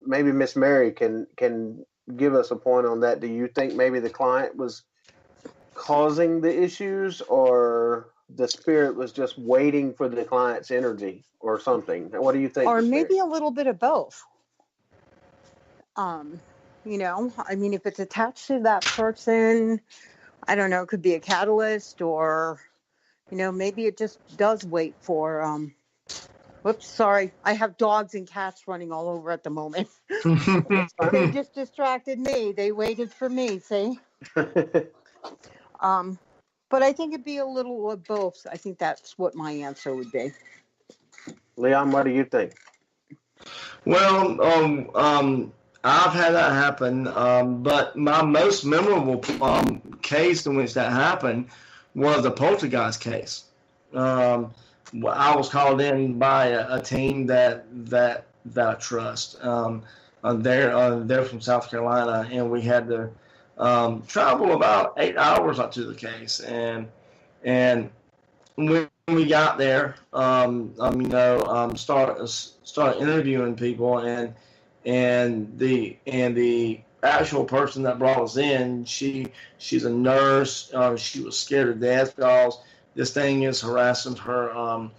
maybe Miss Mary can give us a point on that. Do you think maybe the client was causing the issues, or the spirit was just waiting for the client's energy or something? What do you think? Or maybe a little bit of both. You know, I mean, if it's attached to that person, I don't know, it could be a catalyst, or, you know, maybe it just does wait for, whoops, sorry. I have dogs and cats running all over at the moment. They just distracted me. They waited for me, see? But I think it'd be a little of both. I think that's what my answer would be. Leon, what do you think? Well, I've had that happen, but my most memorable case in which that happened was the poltergeist case. I was called in by a team that I trust. They're from South Carolina, and we had to travel about 8 hours up to the case. And when we got there, start interviewing people, and the actual person that brought us in, she's a nurse. She was scared to death because this thing is harassing her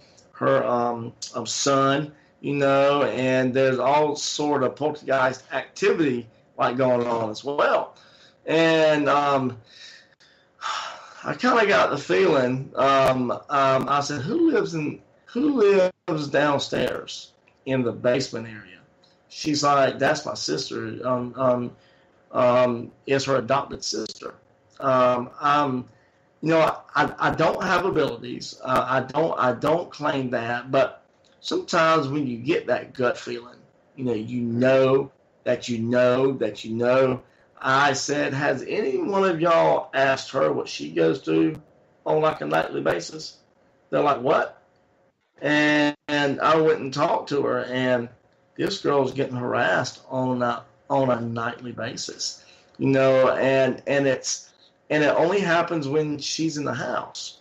son, you know, and there's all sort of poltergeist activity like going on as well. And I kind of got the feeling. I said, "Who lives downstairs in the basement area?" She's like, "That's my sister. It's her adopted sister." I don't have abilities. I don't claim that, but sometimes when you get that gut feeling, you know. I said, "Has any one of y'all asked her what she goes through on like a nightly basis?" They're like, "What?" And I went and talked to her, and this girl's getting harassed on a nightly basis, and it only happens when she's in the house.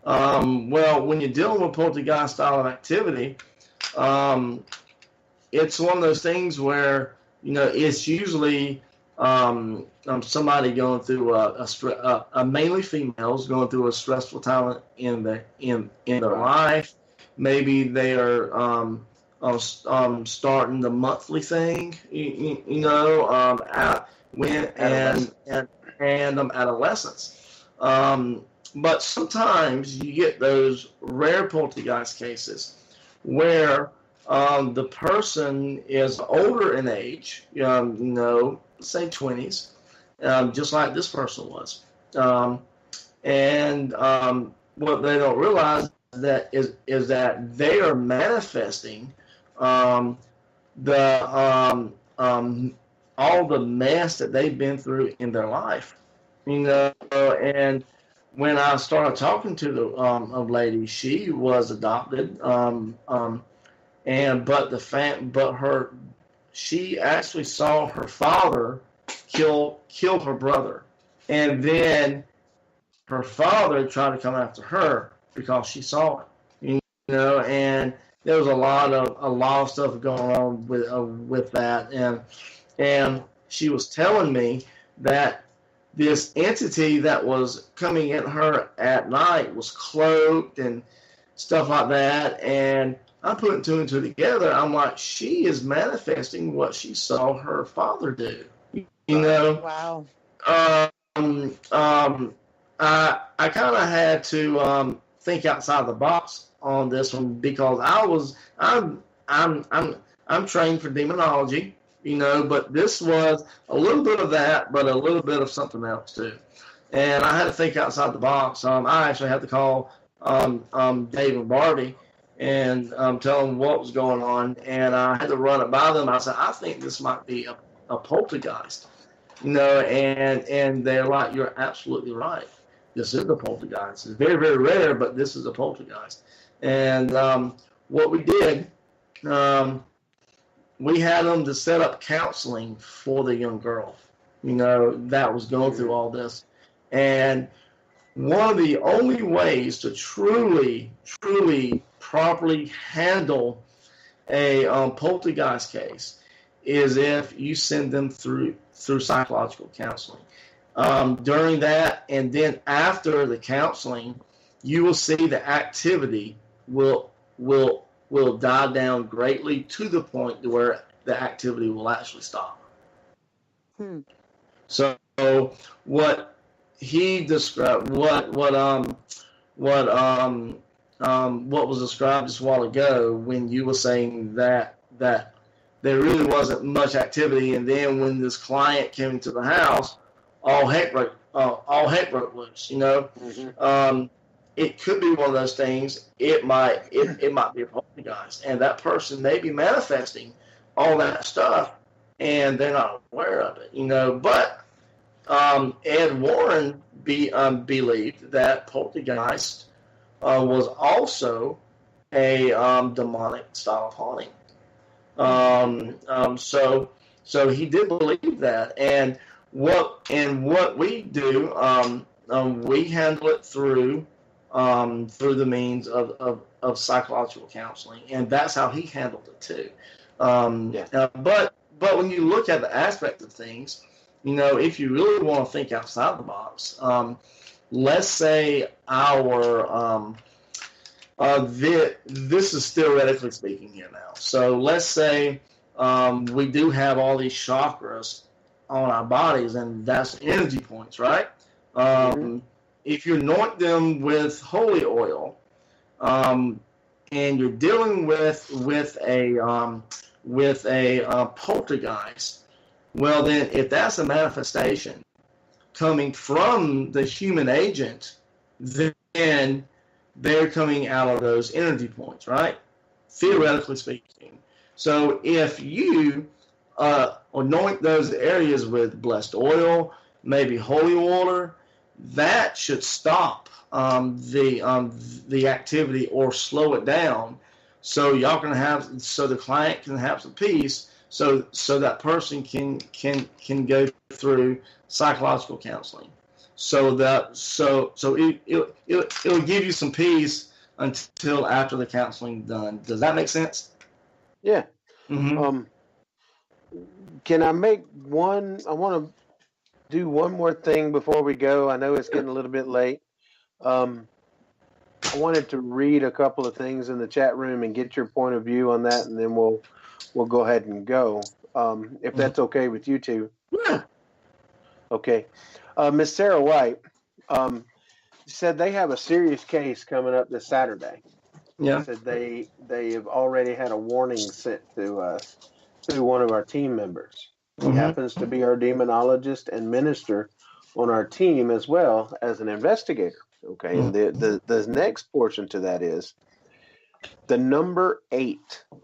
Well, when you're dealing with poltergeist style of activity, it's one of those things where it's usually somebody going through mainly females going through a stressful time in their life. Maybe they are starting the monthly thing, adolescence. But sometimes you get those rare poltergeist cases where the person is older in age, say 20s, just like this person was. What they don't realize is that they are manifesting all the mess that they've been through in their life, and when I started talking to the lady, she was adopted, she actually saw her father kill her brother, and then her father tried to come after her because she saw it, and there was a lot of stuff going on with that, and she was telling me that this entity that was coming at her at night was cloaked and stuff like that, and I'm putting two and two together. I'm like, she is manifesting what she saw her father do. Wow. I kind of had to think outside the box on this one because I'm trained for demonology, but this was a little bit of that, but a little bit of something else too. And I had to think outside the box. I actually had to call Dave and Barbie and tell them what was going on, and I had to run it by them. I said, I think this might be a poltergeist, and they're like, you're absolutely right. This is a poltergeist. It's very, very rare, but this is a poltergeist. And what we did, we had them to set up counseling for the young girl, that was going through all this. And one of the only ways to truly, truly properly handle a poltergeist case is if you send them through psychological counseling. During that, and then after the counseling, you will see the activity will die down greatly to the point to where the activity will actually stop. So what he described, what was described just a while ago, when you were saying that there really wasn't much activity, and then when this client came into the house, all heck broke loose. It could be one of those things. It might be a poltergeist, and that person may be manifesting all that stuff, and they're not aware of it. But Ed Warren believed that poltergeist was also a demonic style of haunting. So he did believe that, and what we do, we handle it through the means of psychological counseling, and that's how he handled it too. But when you look at the aspect of things, if you really want to think outside the box, let's say this is theoretically speaking here now. So let's say we do have all these chakras on our bodies, and that's energy points, right? If you anoint them with holy oil, and you're dealing with a poltergeist, well, then if that's a manifestation coming from the human agent, then they're coming out of those energy points, right? Theoretically speaking. So if you anoint those areas with blessed oil, maybe holy water, that should stop the activity or slow it down, so the client can have some peace, so that person can go through psychological counseling, so it'll give you some peace until after the counseling done. Does that make sense? Yeah. Mm-hmm. Can I make one? I want to do one more thing before we go. I know it's getting a little bit late. I wanted to read a couple of things in the chat room and get your point of view on that, and then we'll go ahead and go, if that's okay with you two. Yeah. Okay. Miss Sarah White said they have a serious case coming up this Saturday. Yeah. Said they have already had a warning sent to us through one of our team members. He happens to be our demonologist and minister on our team, as well as an investigator. Okay, and the next portion to that is the number 8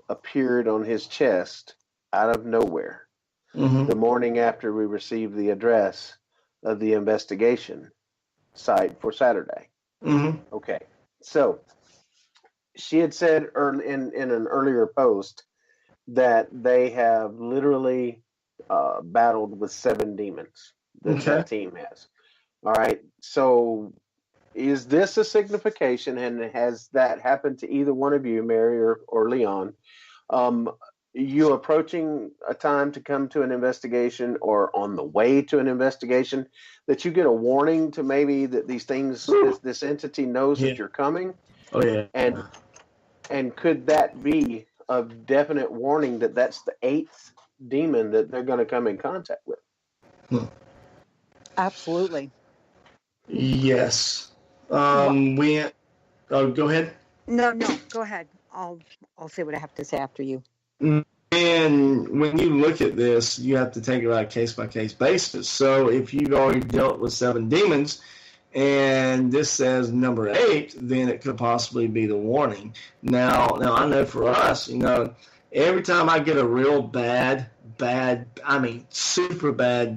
appeared on his chest out of nowhere the morning after we received the address of the investigation site for Saturday. Okay, so she had said in an earlier post that they have literally battled with 7 demons that team has. All right, so is this a signification, and has that happened to either one of you, Mary or Leon, you approaching a time to come to an investigation or on the way to an investigation, that you get a warning to maybe that these things, this entity knows that you're coming? Oh, yeah. And could that be a definite warning that that's the 8th demon that they're going to come in contact with? Absolutely. Yes. Go ahead. No, go ahead. I'll say what I have to say after you. And when you look at this, you have to take it on a case-by-case basis. So if you've already dealt with 7 demons, and this says number 8, then it could possibly be the warning. Now I know for us, every time I get a real bad, super bad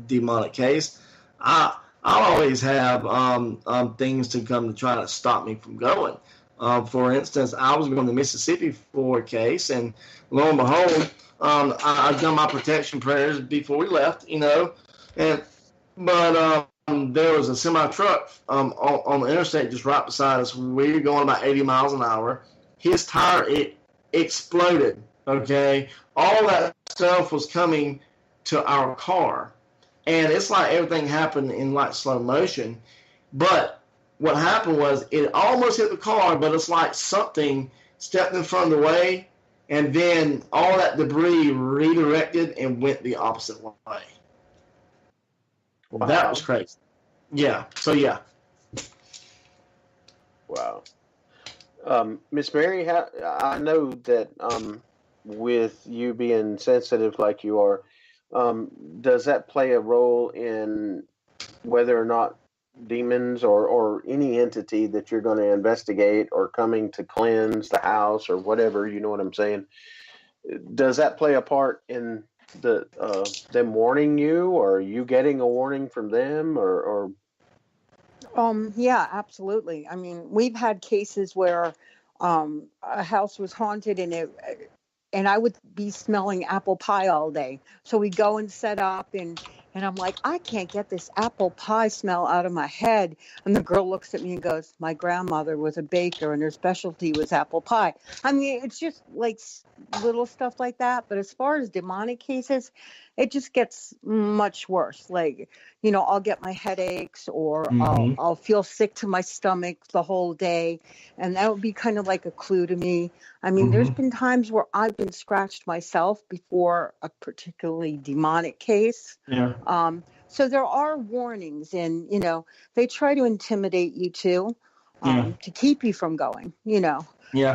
demonic case, I'll always have things to come to try to stop me from going. For instance, I was going to Mississippi for a case, and lo and behold, I've done my protection prayers before we left, but there was a semi-truck on the interstate just right beside us. We were going about 80 miles an hour. His tire, it exploded, okay? All that stuff was coming to our car, and it's like everything happened in like slow motion. But what happened was it almost hit the car, but it's like something stepped in front of the way, and then all that debris redirected and went the opposite way. Wow. That was crazy. Yeah. So yeah. Wow. Miss Mary, I know that with you being sensitive like you are, does that play a role in whether or not demons or any entity that you're going to investigate or coming to cleanse the house or whatever, you know what I'm saying? Does that play a part in the them warning you, or you getting a warning from them, or Yeah, absolutely. I mean, we've had cases where a house was haunted and I would be smelling apple pie all day. So we go and set up and I'm like, I can't get this apple pie smell out of my head. And the girl looks at me and goes, my grandmother was a baker and her specialty was apple pie. I mean, it's just like little stuff like that. But as far as demonic cases, it just gets much worse. Like, I'll get my headaches or I'll feel sick to my stomach the whole day. And that would be kind of like a clue to me. I mean, there's been times where I've been scratched myself before a particularly demonic case. Yeah. So there are warnings, and, they try to intimidate you too, to keep you from going. Yeah.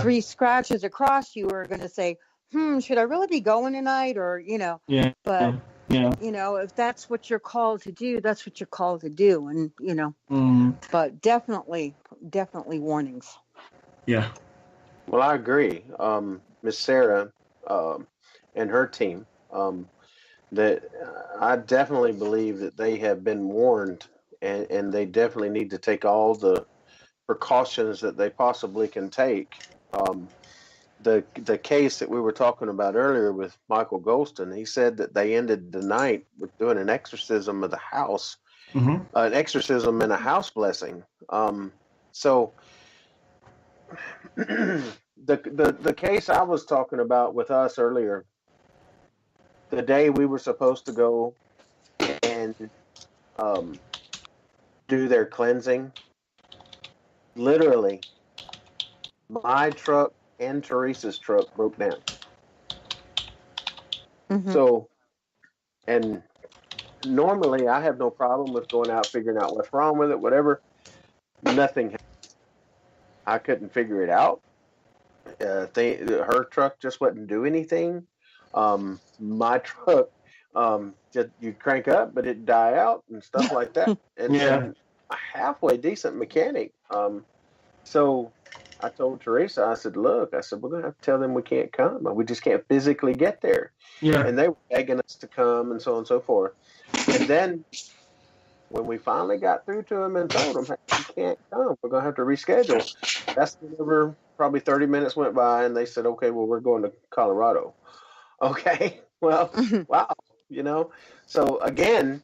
3 scratches across you are going to say, should I really be going tonight? Or, Yeah. but, Yeah. if that's what you're called to do, that's what you're called to do. And, but definitely warnings. Yeah. Well, I agree. Miss Sarah and her team, that I definitely believe that they have been warned, and they definitely need to take all the precautions that they possibly can take. The case that we were talking about earlier with Michael Golston, he said that they ended the night with doing an exorcism of the house, an exorcism and a house blessing. So the case I was talking about with us earlier, the day we were supposed to go and do their cleansing, literally, my truck and Teresa's truck broke down. So, and normally I have no problem with going out, figuring out what's wrong with it, whatever. Nothing. I couldn't figure it out. Her truck just wouldn't do anything. My truck, just you crank up, but it die out and stuff like that. And, and a halfway decent mechanic. So I told Teresa, I said, look, we're going to have to tell them we can't come. We just can't physically get there. Yeah. And they were begging us to come and so on and so forth. And then when we finally got through to them and told them, hey, you can't come, we're going to have to reschedule. That's whenever probably 30 minutes went by and they said, okay, well, we're going to Colorado. Okay. Well, wow. So again,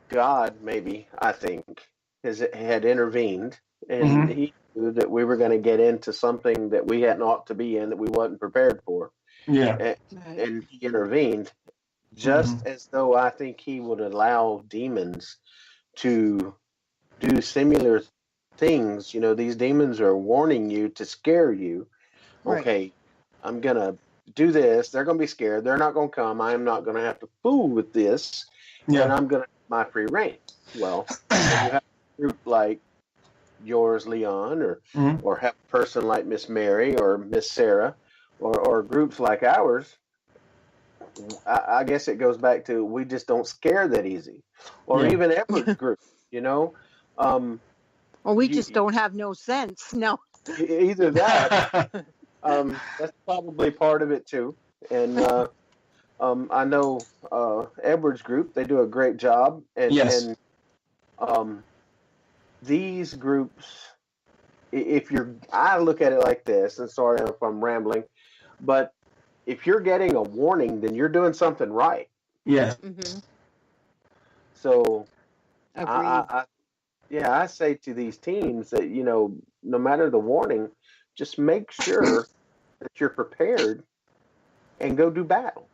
God, maybe, I think, had intervened, and he knew that we were going to get into something that we hadn't ought to be in, that we wasn't prepared for. Yeah. And he intervened, just as though I think he would allow demons to do similar things. These demons are warning you to scare you. Right. Okay, I'm going to do this. They're going to be scared. They're not going to come. I'm not going to have to fool with this. Yeah. And I'm going to have my free reign. Well, when you have a group like yours, Leon, or have a person like Miss Mary or Miss Sarah, or groups like ours, I guess it goes back to we just don't scare that easy. Or even Edward's group, Or we just don't have no sense. No. Either that. That's probably part of it too. And I know Edward's group, they do a great job. And these groups, I look at it like this, and sorry if I'm rambling, but if you're getting a warning, then you're doing something right. Yes. So Agreed. I say to these teams that, no matter the warning, just make sure that you're prepared and go do battle.